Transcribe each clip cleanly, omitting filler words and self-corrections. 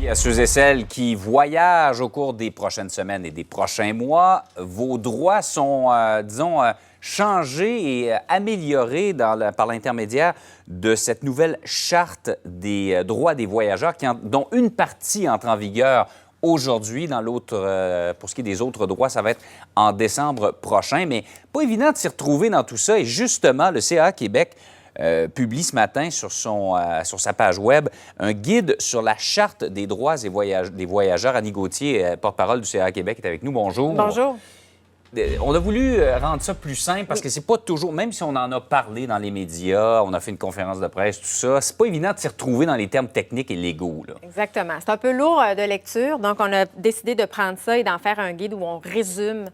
À ceux et celles qui voyagent au cours des prochaines semaines et des prochains mois, vos droits sont, changés et améliorés par l'intermédiaire de cette nouvelle charte des droits des voyageurs dont une partie entre en vigueur aujourd'hui. Dans l'autre, pour ce qui est des autres droits, ça va être en décembre prochain. Mais pas évident de s'y retrouver dans tout ça. Et justement, le CA Québec publie ce matin sur sa page web un guide sur la Charte des droits des voyageurs. Annie Gauthier, porte-parole du CA Québec, est avec nous. Bonjour. Bonjour. On a voulu rendre ça plus simple parce que c'est pas toujours, même si on en a parlé dans les médias, on a fait une conférence de presse, tout ça, c'est pas évident de s'y retrouver dans les termes techniques et légaux, là. Exactement. C'est un peu lourd de lecture, donc on a décidé de prendre ça et d'en faire un guide où on résume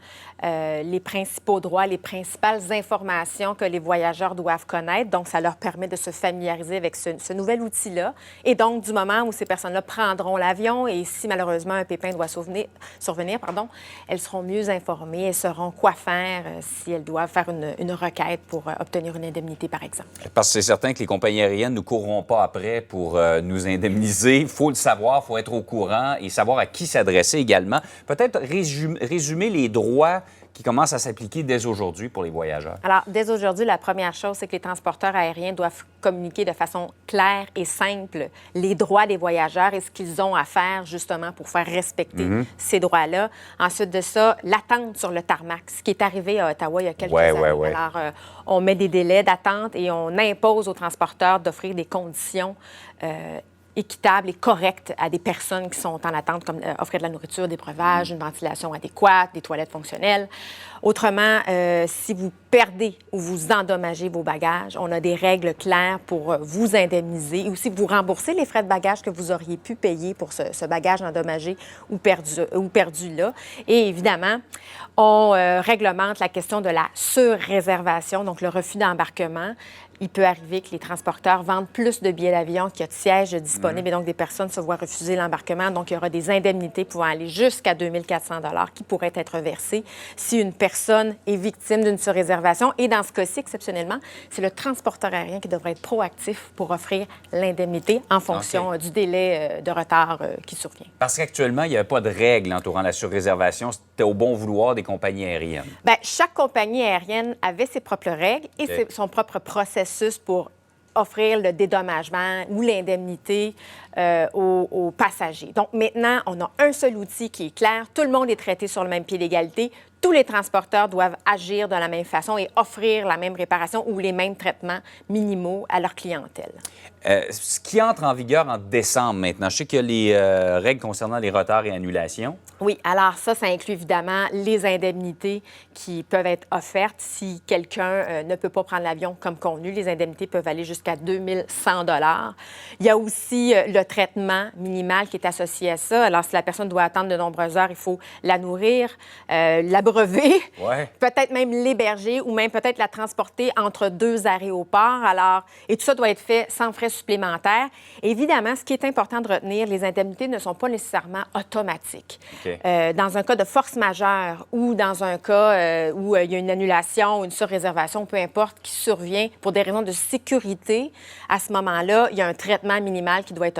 les principaux droits, les principales informations que les voyageurs doivent connaître. Donc, ça leur permet de se familiariser avec ce nouvel outil-là. Et donc, du moment où ces personnes-là prendront l'avion et si malheureusement un pépin doit survenir, elles seront mieux informées, elles sauront quoi faire si elles doivent faire une requête pour obtenir une indemnité, par exemple. Parce que c'est certain que les compagnies aériennes ne courront pas après pour nous indemniser. Il faut le savoir, il faut être au courant et savoir à qui s'adresser également. Peut-être résumer les droits qui commencent à s'appliquer dès aujourd'hui pour les voyageurs. Alors, dès aujourd'hui, la première chose, c'est que les transporteurs aériens doivent communiquer de façon claire et simple les droits des voyageurs et ce qu'ils ont à faire, justement, pour faire respecter ces droits-là. Ensuite de ça, l'attente sur le tarmac, ce qui est arrivé à Ottawa il y a quelques années. Ouais. Alors, on met des délais d'attente et on impose aux transporteurs d'offrir des conditions équitable et correcte à des personnes qui sont en attente, comme offrir de la nourriture, des breuvages, une ventilation adéquate, des toilettes fonctionnelles. Autrement, si vous perdez ou vous endommagez vos bagages, on a des règles claires pour vous indemniser et aussi vous rembourser les frais de bagages que vous auriez pu payer pour ce bagage endommagé ou perdu là. Et évidemment, on réglemente la question de la surréservation, donc le refus d'embarquement. Il peut arriver que les transporteurs vendent plus de billets d'avion qu'il y a de sièges disponibles et donc des personnes se voient refuser l'embarquement. Donc, il y aura des indemnités pouvant aller jusqu'à 2 400 $ qui pourraient être versées si une personne est victime d'une surréservation. Et dans ce cas-ci, exceptionnellement, c'est le transporteur aérien qui devrait être proactif pour offrir l'indemnité en fonction du délai de retard qui survient. Parce qu'actuellement, il n'y avait pas de règles entourant la surréservation. C'était au bon vouloir des compagnies aériennes. Bien, chaque compagnie aérienne avait ses propres règles et son propre processus pour offrir le dédommagement ou l'indemnité aux passagers. Donc maintenant, on a un seul outil qui est clair. Tout le monde est traité sur le même pied d'égalité. Tous les transporteurs doivent agir de la même façon et offrir la même réparation ou les mêmes traitements minimaux à leur clientèle. Ce qui entre en vigueur en décembre maintenant, je sais qu'il y a les règles concernant les retards et annulations. Oui, alors ça inclut évidemment les indemnités qui peuvent être offertes si quelqu'un ne peut pas prendre l'avion comme convenu. Les indemnités peuvent aller jusqu'à 2 100 $. Il y a aussi le traitement minimal qui est associé à ça. Alors, si la personne doit attendre de nombreuses heures, il faut la nourrir, l'abreuver, peut-être même l'héberger ou même peut-être la transporter entre 2 aéroports. Alors, et tout ça doit être fait sans frais supplémentaires. Évidemment, ce qui est important de retenir, les indemnités ne sont pas nécessairement automatiques. Dans un cas de force majeure ou dans un cas où il y a une annulation ou une surréservation, peu importe, qui survient pour des raisons de sécurité, à ce moment-là, il y a un traitement minimal qui doit être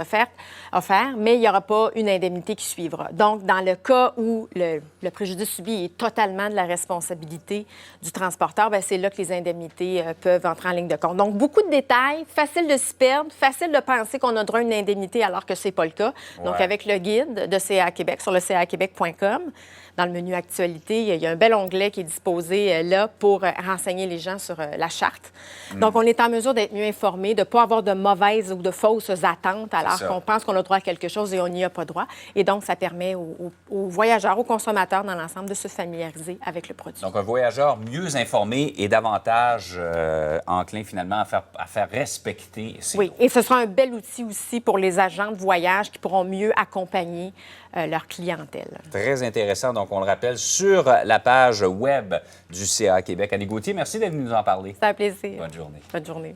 offert, mais il n'y aura pas une indemnité qui suivra. Donc, dans le cas où le préjudice subi est totalement de la responsabilité du transporteur, bien, c'est là que les indemnités peuvent entrer en ligne de compte. Donc, beaucoup de détails, facile de s'y perdre, facile de penser qu'on a droit à une indemnité alors que ce n'est pas le cas. Donc, avec le guide de CA Québec sur le caquebec.com, dans le menu Actualité, il y a un bel onglet qui est disposé là pour renseigner les gens sur la charte. Donc, on est en mesure d'être mieux informé, de ne pas avoir de mauvaises ou de fausses attentes alors qu'on pense qu'on a droit à quelque chose et on n'y a pas droit. Et donc, ça permet aux voyageurs, aux consommateurs dans l'ensemble de se familiariser avec le produit. Donc, un voyageur mieux informé et davantage enclin finalement à faire respecter ses droits. Et ce sera un bel outil aussi pour les agents de voyage qui pourront mieux accompagner leur clientèle. Très intéressant. Donc, on le rappelle, sur la page web du CA Québec. Annie Gauthier, merci d'être venue nous en parler. C'est un plaisir. Bonne journée. Bonne journée.